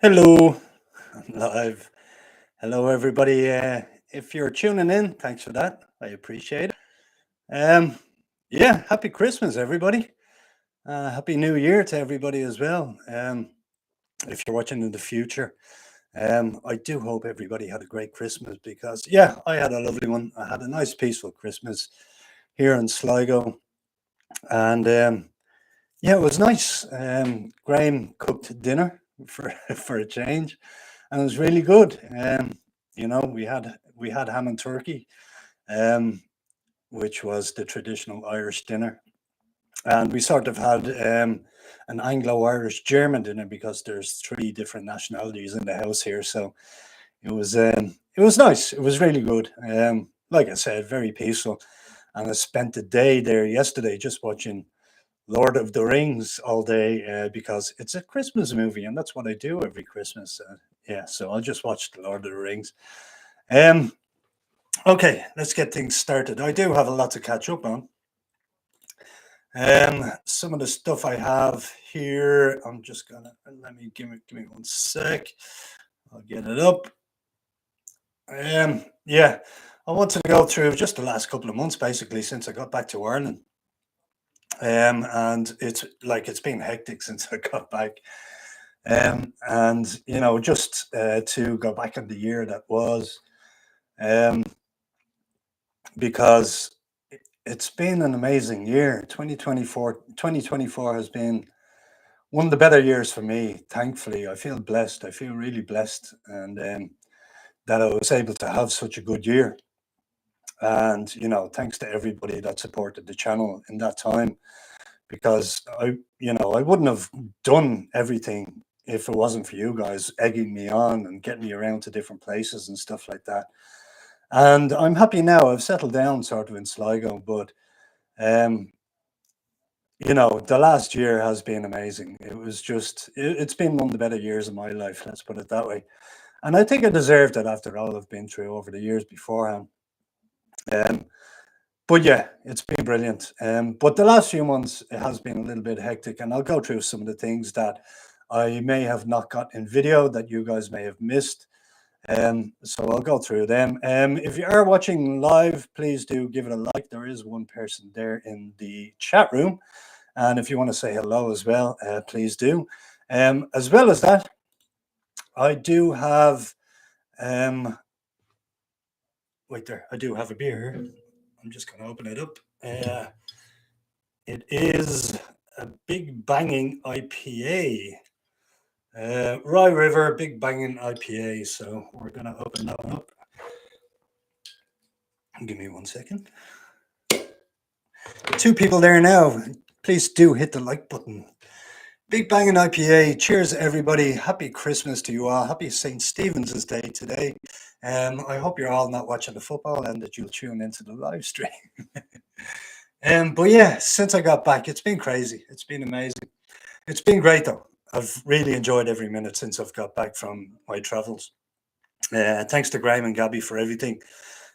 Hello, I'm live. Hello, everybody. If you're tuning in, thanks for that. I appreciate it. Yeah, happy Christmas, everybody. Happy New Year to everybody as well. If you're watching in the future, I do hope everybody had a great Christmas because, yeah, I had a lovely one. I had a nice, peaceful Christmas here in Sligo, and yeah, it was nice. Graham cooked dinner for for a change, and it was really good. We had ham and turkey, um, which was the traditional Irish dinner, and we sort of had an Anglo-Irish German dinner because there's three different nationalities in the house here. So it was nice. It was really good. Like I said, very peaceful, and I spent the day there yesterday just watching Lord of the Rings all day because it's a Christmas movie, and that's what I do every Christmas. Yeah, so I'll just watch the Lord of the Rings. Um, okay, let's get things started. I do have a lot to catch up on. Some of the stuff I have here, I'm just gonna let me give me 1 sec. I'll get it up. Yeah, I wanted to go through just the last couple of months, basically, since I got back to Ireland. And it's been hectic since I got back. And just to go back in the year that was, um, because it's been an amazing year. 2024 has been one of the better years for me. Thankfully, I feel blessed. I feel really blessed, and that I was able to have such a good year. And thanks to everybody that supported the channel in that time, because I wouldn't have done everything if it wasn't for you guys egging me on and getting me around to different places and stuff like that. And I'm happy now. I've settled down sort of in Sligo, but um, the last year has been amazing. It's been one of the better years of my life, let's put it that way. And I think I deserved it after all I've been through over the years beforehand. Um, but yeah, it's been brilliant. But the last few months it has been a little bit hectic, and I'll go through some of the things that I may have not got in video that you guys may have missed. So I'll go through them. If you are watching live, please do give it a like. There is one person there in the chat room, and if you want to say hello as well, please do. As well as that, I do have. Wait there, I do have a beer here. I'm just going to open it up. It is a Big Banging IPA. Rye River Big Banging IPA. So we're going to open that one up. Give me 1 second. Two people there now. Please do hit the like button. Big Banging IPA. Cheers, everybody. Happy Christmas to you all. Happy St. Stephen's Day today. I hope you're all not watching the football and that you'll tune into the live stream. But yeah, since I got back, it's been crazy. It's been amazing. It's been great, though. I've really enjoyed every minute since I've got back from my travels. Thanks to Graham and Gabby for everything.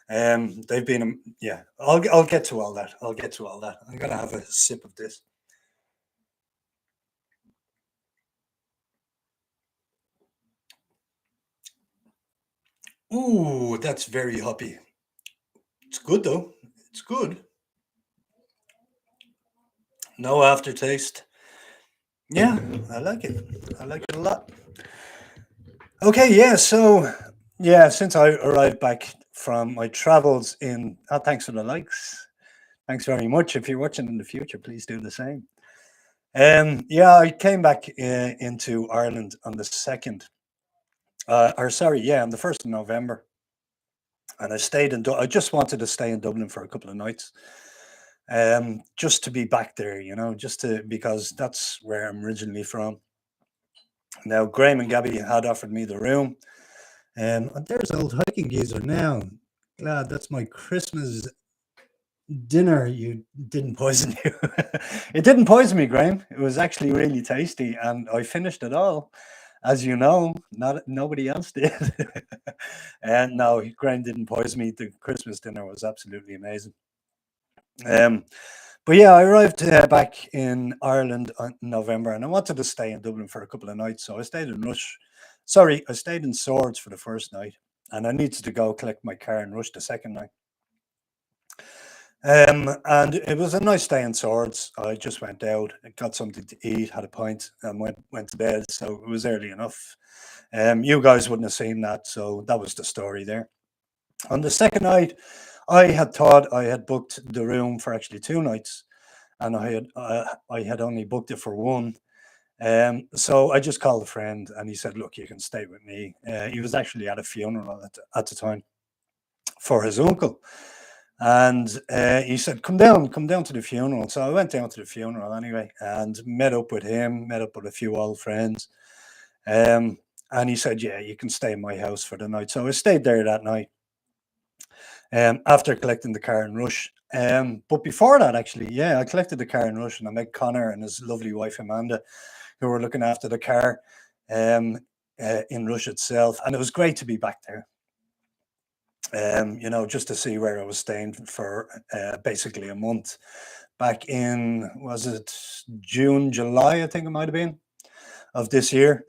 They've been, yeah, I'll get to all that. I'll get to all that. I'm going to have a sip of this. Ooh, that's very hoppy. It's good, though. It's good. No aftertaste. Yeah, I like it. I like it a lot. Okay, yeah, so yeah, since I arrived back from my travels in, oh, thanks for the likes. Thanks very much. If you're watching in the future, please do the same. Yeah, I came back into Ireland on the second, or sorry, yeah, on the 1st of November, and I stayed in. I just wanted to stay in Dublin for a couple of nights, just to be back there, just to because that's where I'm originally from. Now, Graham and Gabby had offered me the room, and there's old hiking geezer now. Glad that's my Christmas dinner. You didn't poison you. It didn't poison me, Graham. It was actually really tasty, and I finished it all. As you know, not nobody else did. And no, Graham didn't poison me. The Christmas dinner was absolutely amazing. But yeah, I arrived back in Ireland in November, and I wanted to stay in Dublin for a couple of nights, so I stayed in Rush Sorry, I stayed in Swords for the first night, and I needed to go collect my car in Rush the second night. And it was a nice day in Swords. I just went out, got something to eat, had a pint, and went to bed. So it was early enough. You guys wouldn't have seen that, so that was the story there. On the second night, I had thought I had booked the room for actually 2 nights, and I had only booked it for one. So I just called a friend, and he said, "Look, you can stay with me." He was actually at a funeral at the time for his uncle, and he said, come down to the funeral." So I went down to the funeral anyway, and met up with him, met up with a few old friends. Um, and he said, "Yeah, you can stay in my house for the night." So I stayed there that night. After collecting the car in Rush. But before that, actually, yeah, I collected the car in Rush, and I met Connor and his lovely wife Amanda, who were looking after the car um, in Rush itself, and it was great to be back there. Just to see where I was staying for basically a month back in, was it June, July? I think it might have been of this year.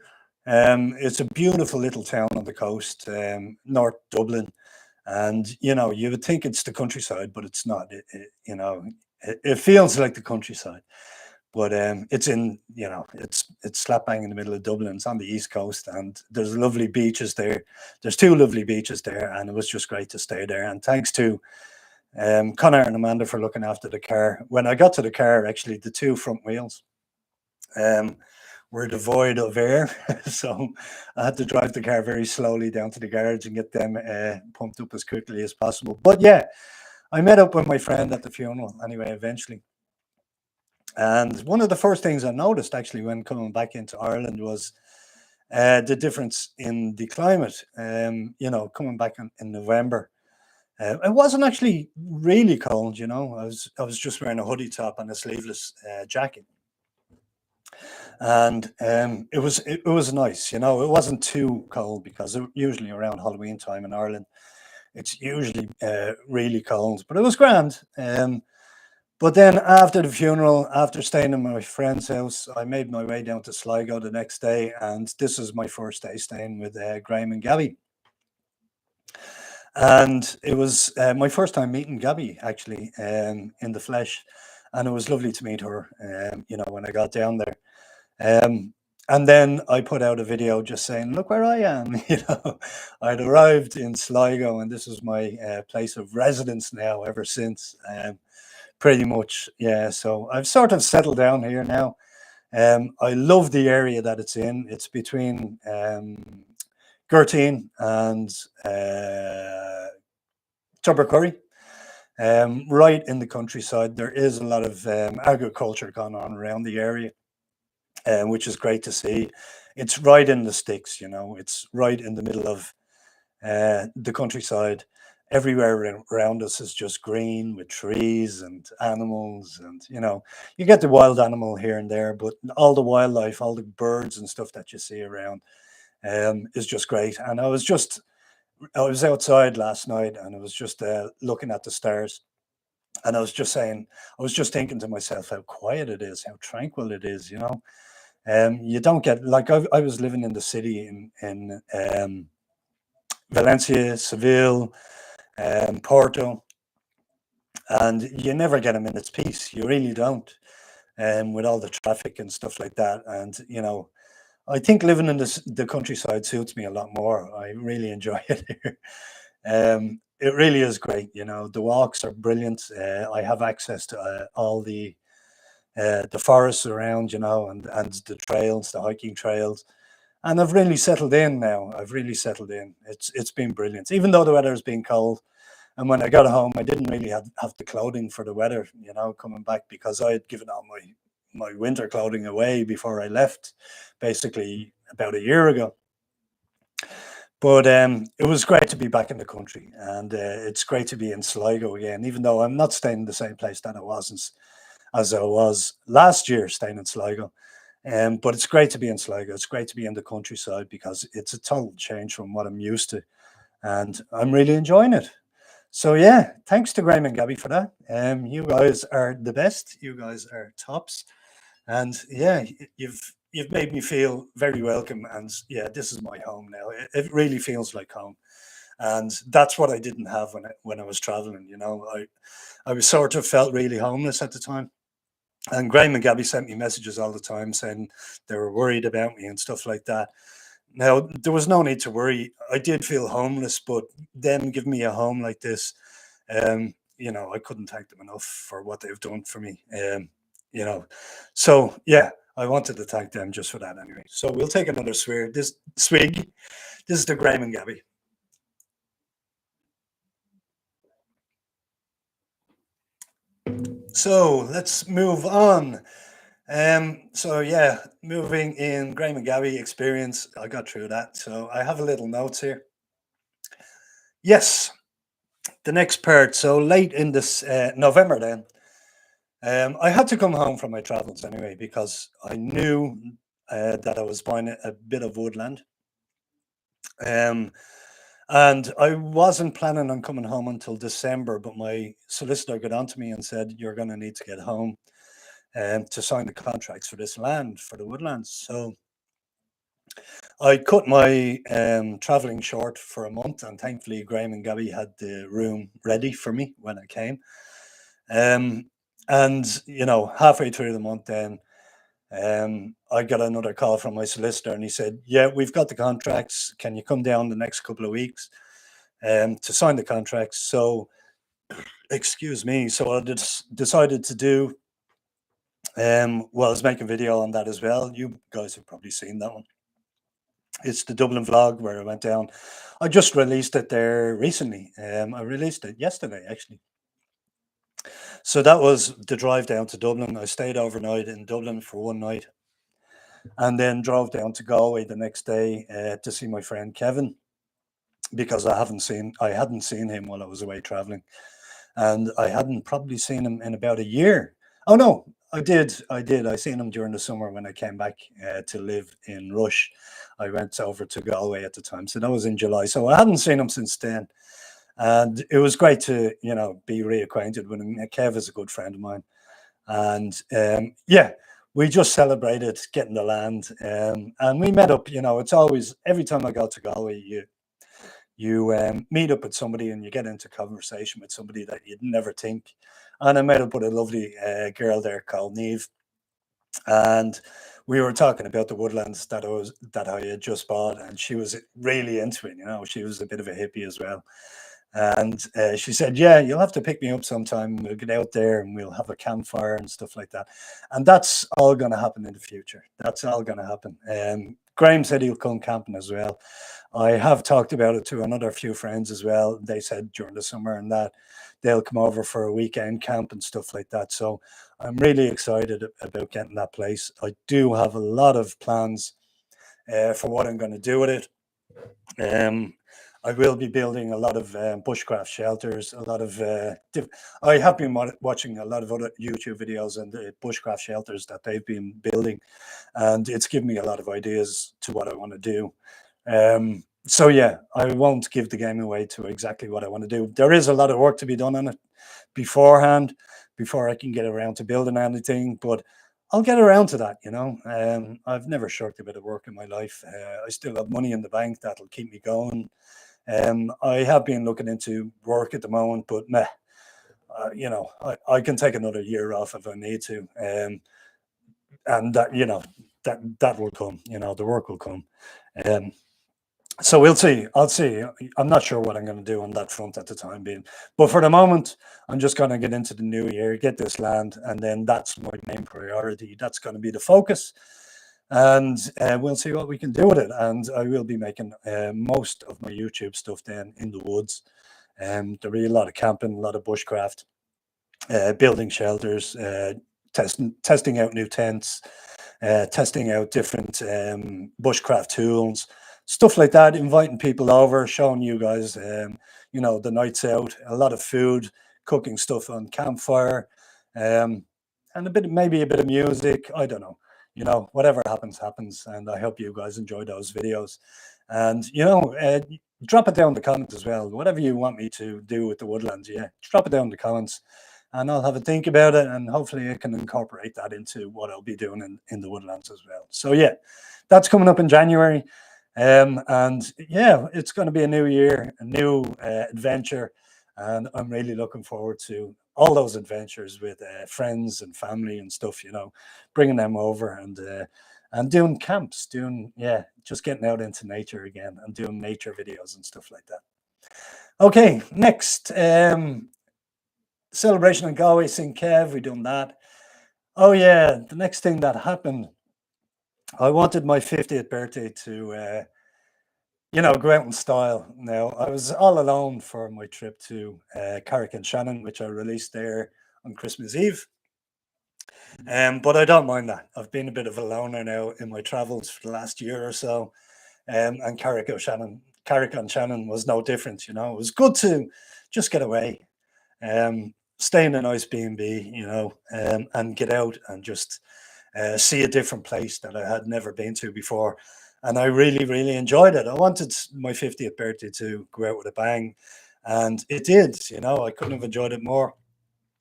It's a beautiful little town on the coast, North Dublin, and you would think it's the countryside, but it's not. It feels like the countryside, but it's in it's slap bang in the middle of Dublin. It's on the east coast, and there's lovely beaches there. There's two lovely beaches there, and it was just great to stay there. And thanks to Connor and Amanda for looking after the car. When I got to the car, actually, the two front wheels were devoid of air, so I had to drive the car very slowly down to the garage and get them pumped up as quickly as possible. But yeah, I met up with my friend at the funeral anyway, eventually. And one of the first things I noticed actually when coming back into Ireland was the difference in the climate. Coming back in November, it wasn't actually really cold. I was just wearing a hoodie top and a sleeveless jacket, and it was nice. It wasn't too cold because usually around Halloween time in Ireland, it's usually really cold, but it was grand. But then after the funeral, after staying in my friend's house, I made my way down to Sligo the next day, and this was my first day staying with Graham and Gabby. And it was my first time meeting Gabby actually in the flesh, and it was lovely to meet her. When I got down there, and then I put out a video just saying, "Look where I am." I'd arrived in Sligo, and this is my place of residence now ever since. Pretty much, yeah. So I've sort of settled down here now. I love the area that it's in. It's between Gurteen and Tubbercurry, right in the countryside. There is a lot of agriculture going on around the area, which is great to see. It's right in the sticks, it's right in the middle of the countryside. Everywhere around us is just green with trees and animals, and you get the wild animal here and there, but all the wildlife, all the birds and stuff that you see around is just great. And I was outside last night, and I was just looking at the stars, and I was just thinking to myself how quiet it is, how tranquil it is. You don't get, like, I was living in the city in Valencia, Seville, Porto, and you never get a minute's peace. You really don't, with all the traffic and stuff like that. And I think living in the countryside suits me a lot more. I really enjoy it here. It really is great. The walks are brilliant. I have access to all the forests around, and the trails, the hiking trails. And I've really settled in now. I've really settled in. It's been brilliant, even though the weather has been cold. And when I got home, I didn't really have the clothing for the weather, coming back, because I had given all my winter clothing away before I left, basically about a year ago. But it was great to be back in the country, and it's great to be in Sligo again, even though I'm not staying in the same place that I was as I was last year staying in Sligo. But it's great to be in Sligo. It's great to be in the countryside because it's a total change from what I'm used to, and I'm really enjoying it. So yeah, thanks to Graham and Gabby for that. You guys are the best. You guys are tops, and yeah, you've made me feel very welcome, and yeah, this is my home now. It really feels like home, and that's what I didn't have when I was traveling. I was sort of felt really homeless at the time. And Graham and Gabby sent me messages all the time saying they were worried about me and stuff like that. Now, there was no need to worry. I did feel homeless, but them giving me a home like this, I couldn't thank them enough for what they've done for me. You know, so yeah, I wanted to thank them just for that anyway. So we'll take another swig. This is the Graham and Gabby. So let's move on. So yeah, moving in Graham and Gabby experience, I got through that. So I have a little notes here. Yes, the next part. So late in this November, then I had to come home from my travels anyway because I knew that I was buying a bit of woodland, um, and I wasn't planning on coming home until December. But my solicitor got on to me and said, "You're going to need to get home to sign the contracts for this land for the woodlands." So I cut my traveling short for a month, and thankfully Graham and Gabby had the room ready for me when I came. Um, and halfway through the month, then I got another call from my solicitor, and he said, "Yeah, we've got the contracts. Can you come down the next couple of weeks to sign the contracts?" So, excuse me. So I decided to do. Well, I was making a video on that as well. You guys have probably seen that one. It's the Dublin vlog where I went down. I just released it there recently. I released it yesterday, actually. So that was the drive down to Dublin. I stayed overnight in Dublin for one night, and then drove down to Galway the next day to see my friend Kevin because I hadn't seen him while I was away traveling, and I hadn't probably seen him in about a year. Oh no, I did. I seen him during the summer when I came back to live in Rush. I went over to Galway at the time, so that was in July. So I hadn't seen him since then, and it was great to be reacquainted with him. Kev is a good friend of mine, and yeah, we just celebrated getting the land, and we met up. It's always every time I go to Galway, you meet up with somebody and you get into conversation with somebody that you'd never think. And I met up with a lovely girl there called Neve, and we were talking about the woodlands that I had just bought, and she was really into it. She was a bit of a hippie as well, and she said, "Yeah, you'll have to pick me up sometime. We'll get out there and we'll have a campfire and stuff like that." And that's all going to happen in the future. That's all going to happen. Graham said he'll come camping as well. I have talked about it to another few friends as well. They said during the summer and that they'll come over for a weekend camp and stuff like that. So I'm really excited about getting that place. I do have a lot of plans for what I'm going to do with it. I will be building a lot of bushcraft shelters. I have been watching a lot of other YouTube videos and the bushcraft shelters that they've been building, and it's given me a lot of ideas to what I want to do. So yeah, I won't give the game away to exactly what I want to do. There is a lot of work to be done on it beforehand, before I can get around to building anything, but I'll get around to that. I've never shirked a bit of work in my life. I still have money in the bank that'll keep me going. I have been looking into work at the moment, but meh, I can take another year off if I need to. And that will come. The work will come. Um, so we'll see. I'll see. I'm not sure what I'm going to do on that front at the time being, but for the moment, I'm just going to get into the new year, get this land, and then that's my main priority. That's going to be the focus, and we'll see what we can do with it. And I will be making most of my YouTube stuff then in the woods. There'll be a lot of camping, a lot of bushcraft, building shelters, testing out new tents, testing out different bushcraft tools, stuff like that, inviting people over, showing you guys, the nights out, a lot of food, cooking stuff on campfire, and maybe a bit of music. I don't know. Whatever happens, happens. And I hope you guys enjoy those videos. And, drop it down in the comments as well. Whatever you want me to do with the woodlands, yeah, drop it down in the comments. and I'll have a think about it, and hopefully I can incorporate that into what I'll be doing in the woodlands as well. So yeah, that's coming up in January. And yeah, it's going to be a new year, a new adventure, and I'm really looking forward to all those adventures with friends and family and stuff. Bringing them over and doing camps, doing just getting out into nature again and doing nature videos and stuff like that. Okay, next celebration in Galway, St. Kev. We done that. Oh yeah, the next thing that happened, I wanted my 50th birthday to go out in style. Now, I was all alone for my trip to Carrick-on-Shannon, which I released there on Christmas Eve. But I don't mind that. I've been a bit of a loner now in my travels for the last year or so. And Carrick-on-Shannon was no different. It was good to just get away, stay in a nice B&B, and get out and just see a different place that I had never been to before. And I really, really enjoyed it. I wanted my 50th birthday to go out with a bang, and it did. I couldn't have enjoyed it more.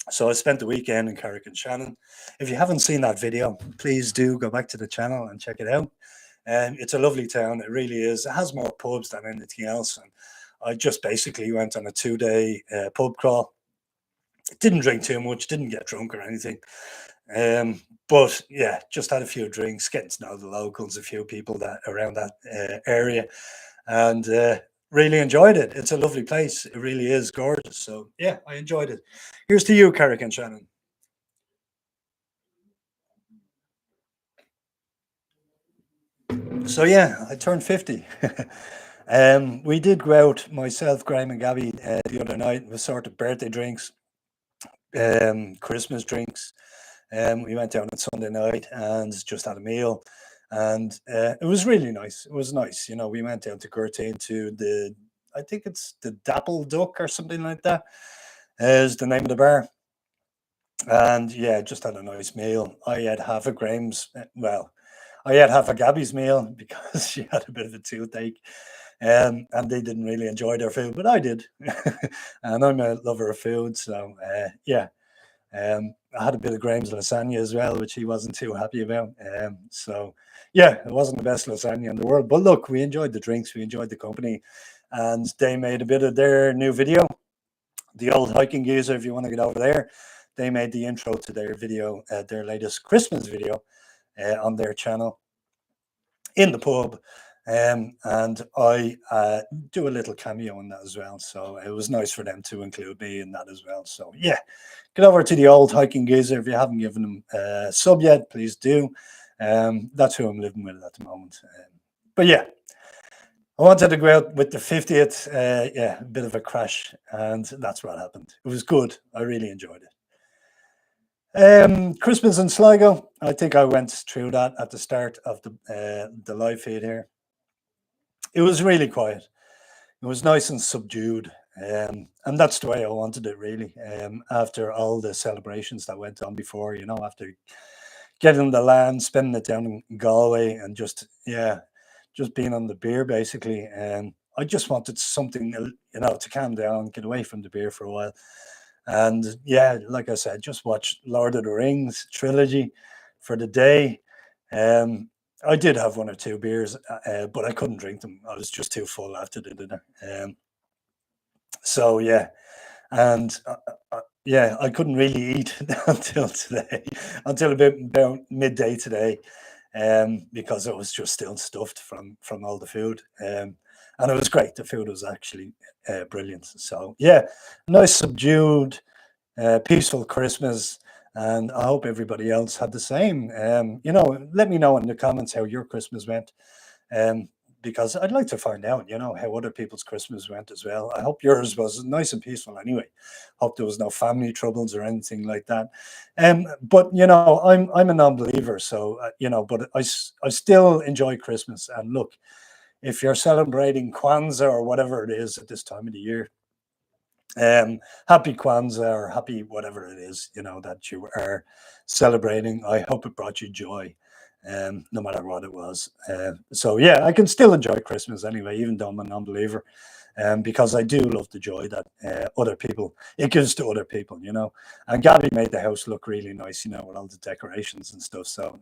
So I spent the weekend in Carrick-on-Shannon. If you haven't seen that video, please do go back to the channel and check it out. It's a lovely town. It really is. It has more pubs than anything else. And I just basically went on a 2-day pub crawl. Didn't drink too much, didn't get drunk or anything. But yeah, just had a few drinks, getting to know the locals, a few people that around that area, and really enjoyed it. It's a lovely place. It really is gorgeous. So yeah, I enjoyed it. Here's to you, Carrick-on-Shannon. So yeah, I turned 50. We did go out, myself, Graham and Gabby, the other night with sort of birthday drinks, Christmas drinks. We went down on Sunday night and just had a meal, and it was really nice. It was nice. We went down to Gurteen to I think it's the Dapple Duck or something like that is the name of the bar. And yeah, just had a nice meal. I had half a Graham's, I had half a Gabby's meal because she had a bit of a toothache. And they didn't really enjoy their food, but I did. And I'm a lover of food. So yeah, I had a bit of Graham's lasagna as well, which he wasn't too happy about. So yeah, it wasn't the best lasagna in the world. But look, we enjoyed the drinks, we enjoyed the company, and they made a bit of their new video. The Old Hiking Geezer, if you want to get over there, they made the intro to their video, their latest Christmas video on their channel in the pub. And I do a little cameo in that as well. So it was nice for them to include me in that as well. So yeah, get over to the Old Hiking Geezer. If you haven't given them a sub yet, please do. That's who I'm living with at the moment. But yeah, I wanted to go out with the 50th, yeah, a bit of a crash, and that's what happened. It was good. I really enjoyed it. Christmas in Sligo. I think I went through that at the start of the live feed here. It was really quiet. It was nice and subdued. And that's the way I wanted it, really. After all the celebrations that went on before, after getting the land, spending it down in Galway, and just being on the beer, basically. I just wanted something, to calm down, get away from the beer for a while. And yeah, like I said, just watch Lord of the Rings trilogy for the day. I did have one or two beers, but I couldn't drink them. I was just too full after the dinner. So yeah, and yeah, I couldn't really eat until today, until about midday today, because it was just still stuffed from all the food. And it was great. The food was actually brilliant. So yeah, nice subdued, peaceful Christmas. And I hope everybody else had the same. Let me know in the comments how your Christmas went. Because I'd like to find out, how other people's Christmas went as well. I hope yours was nice and peaceful anyway. Hope there was no family troubles or anything like that. But I'm a non-believer, so but I still enjoy Christmas. And look, if you're celebrating Kwanzaa or whatever it is at this time of the year, happy Kwanzaa or happy whatever it is, that you are celebrating. I hope it brought you joy. no matter what it was. So yeah, I can still enjoy Christmas anyway, even though I'm a non-believer, because I do love the joy that other people it gives to other people, you know. And Gabby made the house look really nice, you know, with all the decorations and stuff. So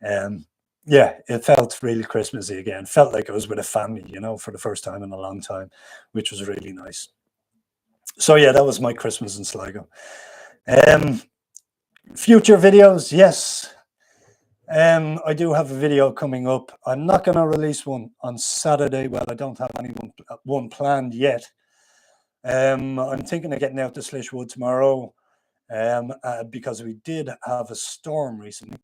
um, yeah, it felt really Christmassy again. Felt like I was with a family, you know, for the first time in a long time, which was really nice. So yeah, that was my Christmas in Sligo. Um, Future videos, yes. I do have a video coming up. I'm not going to release one on Saturday. Well, I don't have one planned yet. I'm thinking of getting out to Slishwood tomorrow because we did have a storm recently.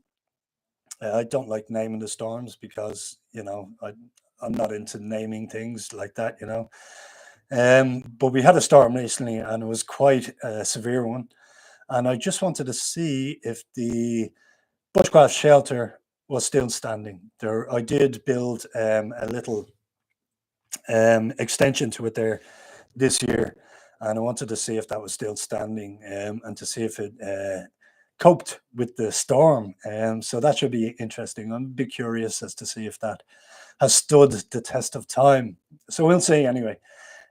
I don't like naming the storms because, you know, I'm not into naming things like that, you know. But we had a storm recently and it was quite a severe one. And I just wanted to see if the bushcraft shelter was still standing. There, I did build a little extension to it there this year, and I wanted to see if that was still standing and to see if it coped with the storm. So that should be interesting. I'm a bit curious as to see if that has stood the test of time. So we'll see anyway.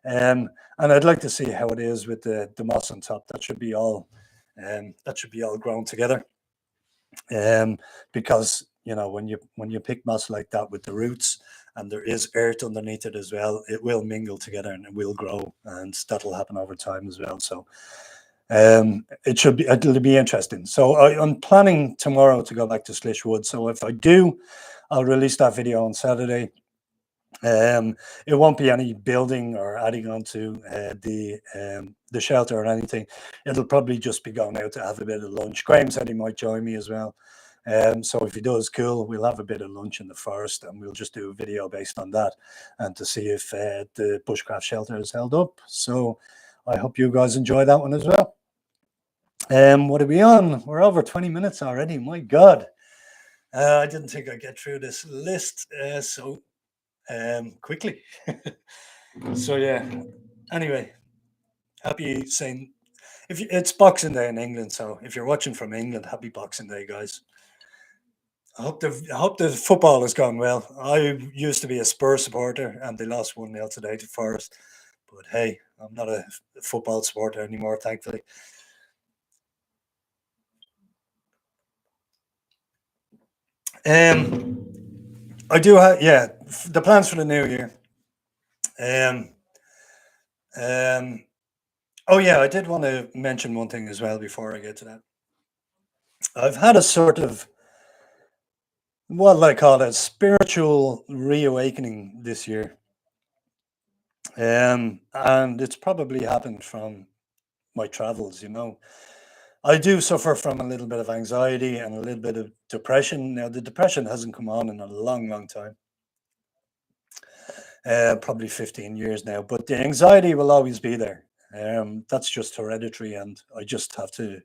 And I'd like to see how it is with the moss on top. That should be all grown together. Because you know when you pick moss like that with the roots and there is earth underneath it as well, it will mingle together and it will grow, and that'll happen over time as well. So it'll be interesting. So I'm planning tomorrow to go back to Slishwood. So if I do, I'll release that video on Saturday. It won't be any building or adding on to the shelter or anything. It'll probably just be going out to have a bit of lunch. Graham said he might join me as well. So if he does, cool. We'll have a bit of lunch in the forest and we'll just do a video based on that and to see if the bushcraft shelter is held up. So I hope you guys enjoy that one as well. What are we on? We're over 20 minutes already. My God. I didn't think I'd get through this list so quickly. So yeah. Anyway, happy saying it's Boxing Day in England, so if you're watching from England, happy Boxing Day, guys. I hope the football has gone well. I used to be a Spurs supporter, and they lost 1-0 today to Forest. But hey, I'm not a football supporter anymore, thankfully. I do have the plans for the new year. Oh yeah, I did want to mention one thing as well before I get to that. I've had a sort of what I call a spiritual reawakening this year. And it's probably happened from my travels, you know. I do suffer from a little bit of anxiety and a little bit of depression. Now, the depression hasn't come on in a long, long time, probably 15 years now, but the anxiety will always be there. That's just hereditary, and I just have to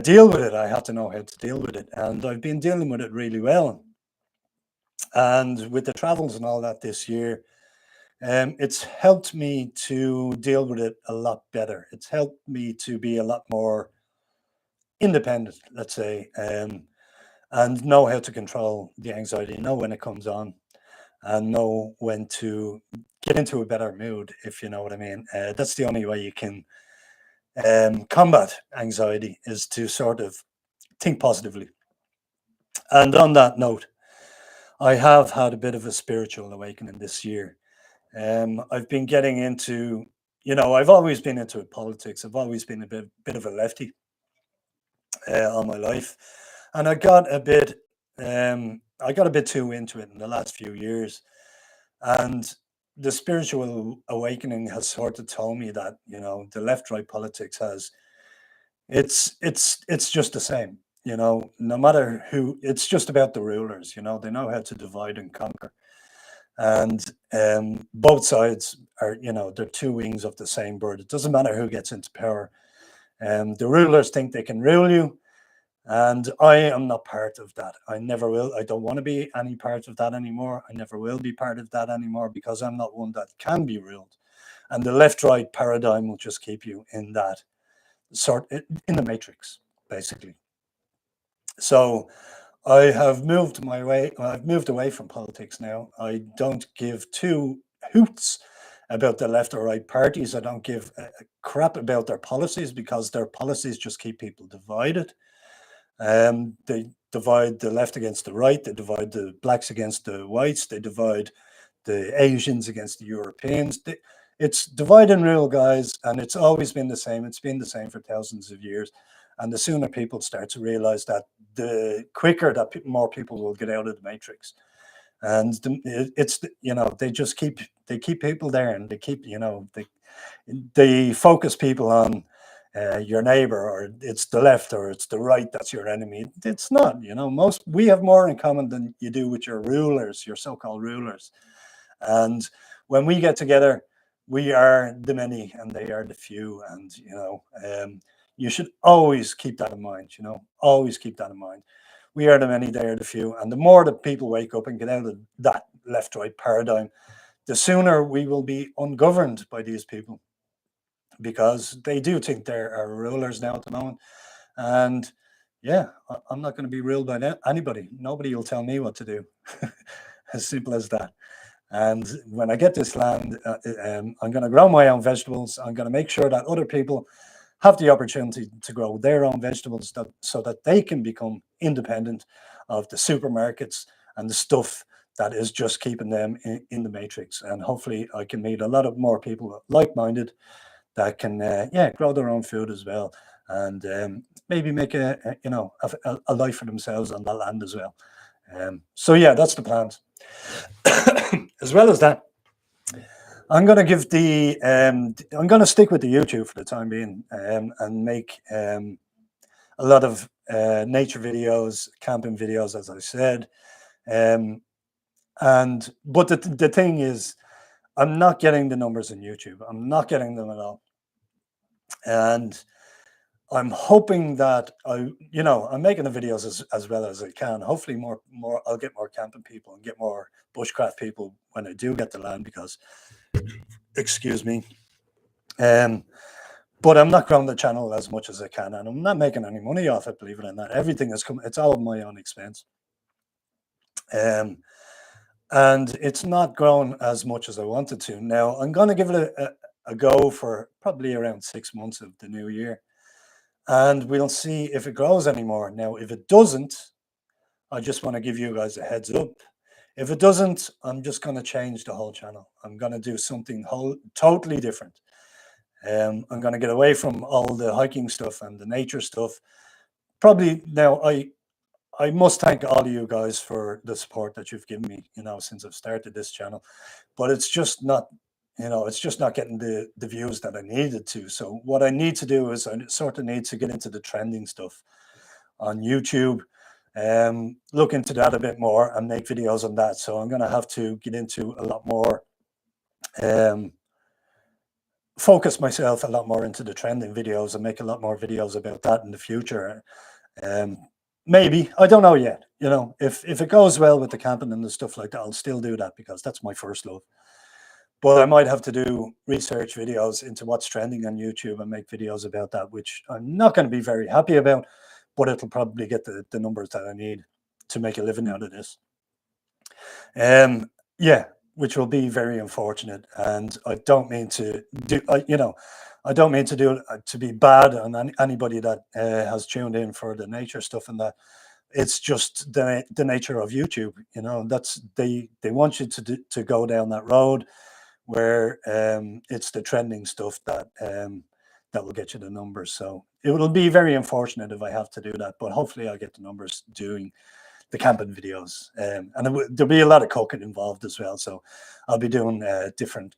deal with it. I have to know how to deal with it. And I've been dealing with it really well. And with the travels and all that this year, it's helped me to deal with it a lot better. It's helped me to be a lot more independent, let's say, and know how to control the anxiety, know when it comes on, and know when to get into a better mood, if you know what I mean. That's the only way you can combat anxiety, is to sort of think positively. And on that note, I have had a bit of a spiritual awakening this year. I've been getting into, you know, I've always been into politics. I've always been a bit of a lefty all my life, and I got a bit too into it in the last few years, and the spiritual awakening has sort of told me that, you know, the left-right politics has it's just the same. You know, no matter who, it's just about the rulers. You know, they know how to divide and conquer, and both sides are, you know, they're two wings of the same bird. It doesn't matter who gets into power. The rulers think they can rule you, and I am not part of that. I never will. I don't want to be any part of that anymore. I never will be part of that anymore because I'm not one that can be ruled. And the left-right paradigm will just keep you in that sort, in the matrix, basically. So I have moved my way. I've moved away from politics now. I don't give two hoots about the left or right parties. I don't give a crap about their policies because their policies just keep people divided. They divide the left against the right. They divide the blacks against the whites. They divide the Asians against the Europeans. It's divide and rule, guys, and it's always been the same. It's been the same for thousands of years. And the sooner people start to realize that, the quicker that more people will get out of the matrix. And they just keep people there, and they keep they focus people on your neighbor, or it's the left or it's the right that's your enemy. It's not. We have more in common than you do with your rulers, your so-called rulers. And when we get together, we are the many and they are the few. And you should always keep that in mind. Always keep that in mind. We are the many, they are the few. And the more that people wake up and get out of that left-right paradigm, the sooner we will be ungoverned by these people, because they do think they're our rulers now at the moment. And yeah, I'm not going to be ruled by anybody. Nobody will tell me what to do. As simple as that. And when I get this land, I'm going to grow my own vegetables. I'm going to make sure that other people have the opportunity to grow their own vegetables, so that they can become independent of the supermarkets and the stuff that is just keeping them in the matrix. And hopefully I can meet a lot of more people like-minded that can grow their own food as well, and maybe make a life for themselves on that land as well. So yeah, that's the plans. As well as that, I'm going to give I'm going to stick with the YouTube for the time being, and make a lot of nature videos, camping videos, as I said. But the thing is, I'm not getting the numbers on YouTube. I'm not getting them at all. And I'm hoping that I'm making the videos as well as I can. Hopefully I'll get more camping people and get more bushcraft people when I do get the land, because, excuse me, but I'm not growing the channel as much as I can, and I'm not making any money off it, believe it or not. Everything it's all my own expense. And it's not grown as much as I wanted to. Now I'm going to give it a go for probably around 6 months of the new year, and we'll see if it grows anymore. Now, if it doesn't, I just want to give you guys a heads up. If it doesn't, I'm just going to change the whole channel. I'm going to do something totally different. I'm going to get away from all the hiking stuff and the nature stuff. Probably now, I must thank all of you guys for the support that you've given me, since I've started this channel. But it's just not, it's just not getting the views that I needed to. So what I need to do is I sort of need to get into the trending stuff on YouTube, look into that a bit more and make videos on that. So I'm going to have to get into a lot more, focus myself a lot more into the trending videos and make a lot more videos about that in the future. Maybe, I don't know yet. If it goes well with the camping and the stuff like that, I'll still do that, because that's my first love. But I might have to do research videos into what's trending on YouTube and make videos about that, which I'm not going to be very happy about, but it'll probably get the numbers that I need to make a living out of this. Yeah, which will be very unfortunate. And I don't mean to do, I don't mean to do it to be bad on anybody that has tuned in for the nature stuff and that. It's just the nature of YouTube. That's they want you to go down that road where it's the trending stuff that will get you the numbers. So it will be very unfortunate if I have to do that, but hopefully I'll get the numbers doing the camping videos, and there'll be a lot of cooking involved as well. So I'll be doing different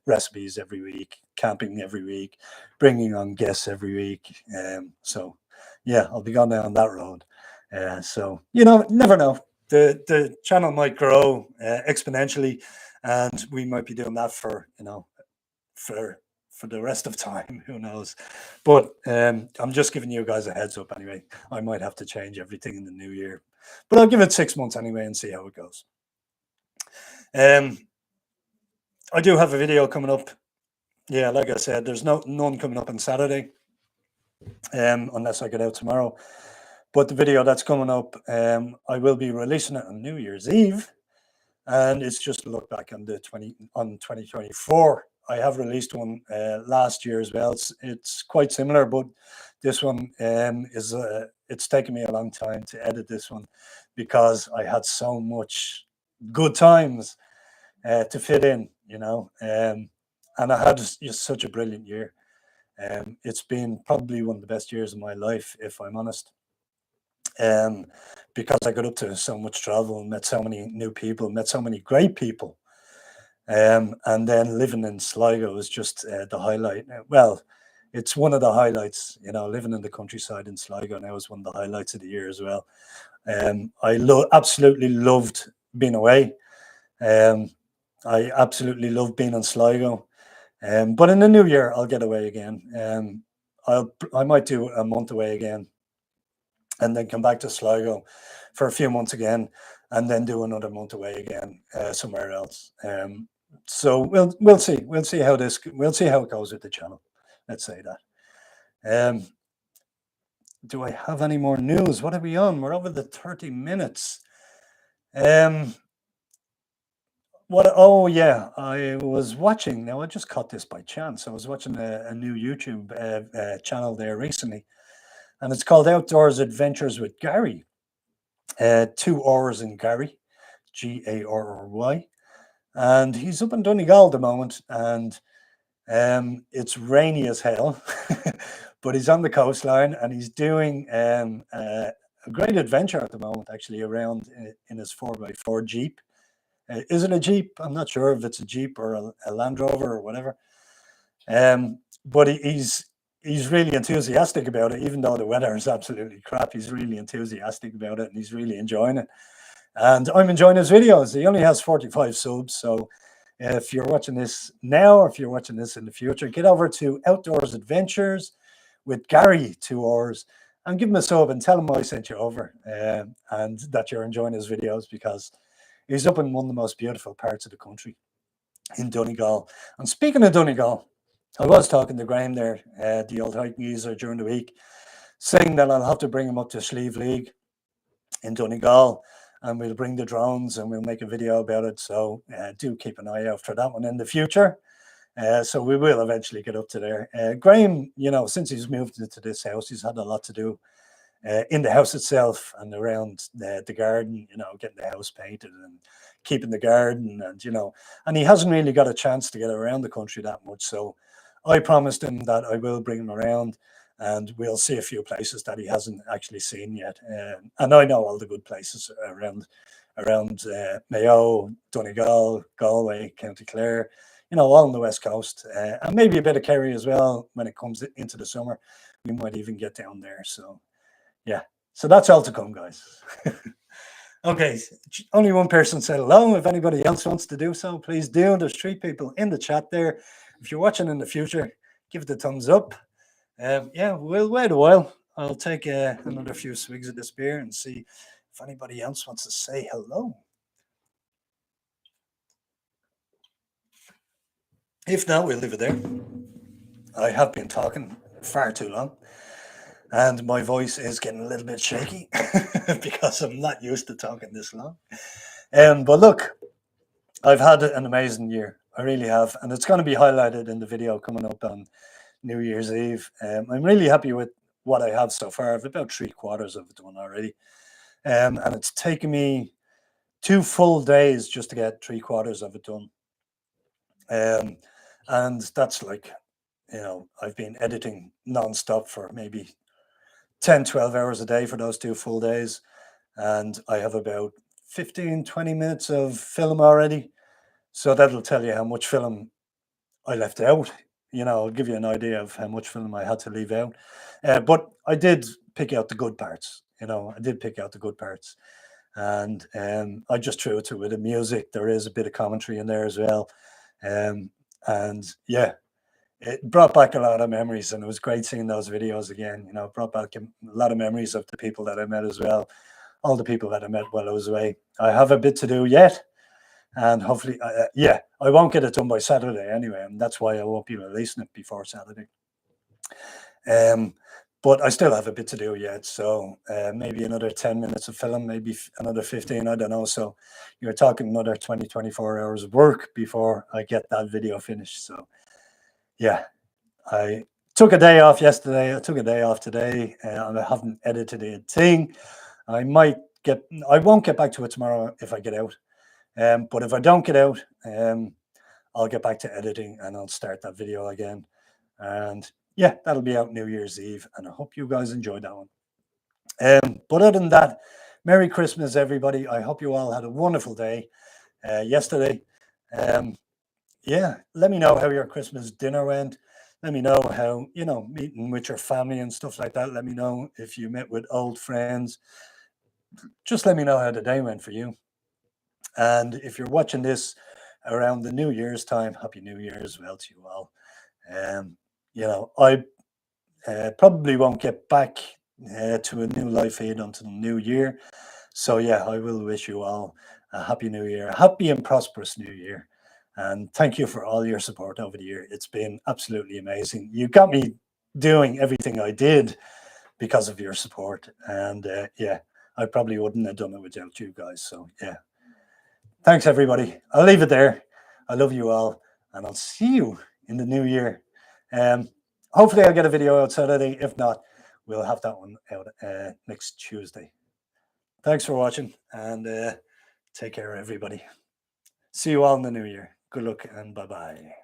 recipes every week, camping every week, bringing on guests every week. So yeah, I'll be going down that road. So never know. The channel might grow exponentially, and we might be doing that for the rest of time. Who knows? But I'm just giving you guys a heads up anyway. I might have to change everything in the new year, but I'll give it 6 months anyway and see how it goes. I do have a video coming up. Yeah, like I said, there's none coming up on Saturday, unless I get out tomorrow. But the video that's coming up, I will be releasing it on New Year's Eve, and it's just a look back on 2024. I have released one last year as well. It's quite similar, but this one is it's taken me a long time to edit this one because I had so much good times to fit in, and I had just such a brilliant year. It's been probably one of the best years of my life, if I'm honest. Because I got up to so much travel and met so many new people, met so many great people. And then living in Sligo was just the highlight. Well, it's one of the highlights, living in the countryside in Sligo now is one of the highlights of the year as well. I absolutely loved being away. I absolutely love being in Sligo. But in the new year, I'll get away again. I might do a month away again, and then come back to Sligo for a few months again, and then do another month away again somewhere else. So we'll see. We'll see how it goes with the channel. Let's say that. Do I have any more news? What are we on? We're over the 30 minutes. Oh yeah, I was watching. Now I just caught this by chance. I was watching a new YouTube channel there recently, and it's called Outdoors Adventures with Gary. 2 hours in Gary, Garry, and he's up in Donegal at the moment, and it's rainy as hell, but he's on the coastline and he's doing a great adventure at the moment, actually, around in his 4x4 Jeep. Is it a Jeep? I'm not sure if it's a Jeep or a Land Rover or whatever. But he's really enthusiastic about it, even though the weather is absolutely crap. He's really enthusiastic about it and he's really enjoying it. And I'm enjoying his videos. He only has 45 subs. So if you're watching this now, or if you're watching this in the future, get over to Outdoors Adventures with Gary, 2 hours, and give him a sub and tell him I sent you over and that you're enjoying his videos, because he's up in one of the most beautiful parts of the country in Donegal. And speaking of Donegal, I was talking to Graham there, the old hiking geezer, during the week, saying that I'll have to bring him up to Slieve League in Donegal, and we'll bring the drones and we'll make a video about it. So do keep an eye out for that one in the future. So we will eventually get up to there. Graham, since he's moved into this house, he's had a lot to do in the house itself and around the garden, getting the house painted and keeping the garden, and he hasn't really got a chance to get around the country that much. So I promised him that I will bring him around and we'll see a few places that he hasn't actually seen yet. And I know all the good places around Mayo, Donegal, Galway, County Clare, all on the west coast, and maybe a bit of Kerry as well. When it comes into the summer, we might even get down there. So yeah, so that's all to come, guys. Okay, only one person said hello. If anybody else wants to do so, please do. There's 3 people in the chat there. If you're watching in the future, give it a thumbs up. Yeah, we'll wait a while. I'll take another few swigs of this beer and see if anybody else wants to say hello. If not, we'll leave it there. I have been talking far too long, and my voice is getting a little bit shaky because I'm not used to talking this long. But look, I've had an amazing year. I really have, and it's going to be highlighted in the video coming up on New Year's Eve. I'm really happy with what I have so far. I've about 3/4 of it done already, and it's taken me 2 full days just to get 3/4 of it done. And that's like, I've been editing non-stop for maybe 10-12 hours a day for those 2 full days, and I have about 15-20 minutes of film already. So that'll tell you how much film I left out. I'll give you an idea of how much film I had to leave out. But I did pick out the good parts. I did pick out the good parts, and I just threw it to with the music. There is a bit of commentary in there as well, and yeah, it brought back a lot of memories, and it was great seeing those videos again. It brought back a lot of memories of the people that I met as well, all the people that I met while I was away. I have a bit to do yet, and hopefully, I won't get it done by Saturday anyway, and that's why I won't be releasing it before Saturday. but I still have a bit to do yet. So maybe another 10 minutes of film, maybe another 15, I don't know. So you're talking another 20, 24 hours of work before I get that video finished. So yeah, I took a day off yesterday. I took a day off today. I haven't edited a thing. I won't get back to it tomorrow if I get out. But if I don't get out, I'll get back to editing and I'll start that video again. And yeah, that'll be out New Year's Eve. And I hope you guys enjoyed that one. But other than that, Merry Christmas, everybody. I hope you all had a wonderful day yesterday. Yeah, let me know how your Christmas dinner went. Let me know how, meeting with your family and stuff like that. Let me know if you met with old friends. Just let me know how the day went for you. And if you're watching this around the New Year's time, Happy New Year as well to you all. I probably won't get back to a new live feed until the new year. So yeah, I will wish you all a happy new year, a happy and prosperous new year. And thank you for all your support over the year. It's been absolutely amazing. You got me doing everything I did because of your support. And yeah, I probably wouldn't have done it without you guys. So yeah, thanks everybody. I'll leave it there. I love you all, and I'll see you in the new year. Hopefully I'll get a video out Saturday. If not, we'll have that one out next Tuesday. Thanks for watching, and take care, everybody. See you all in the new year. Good luck and bye-bye.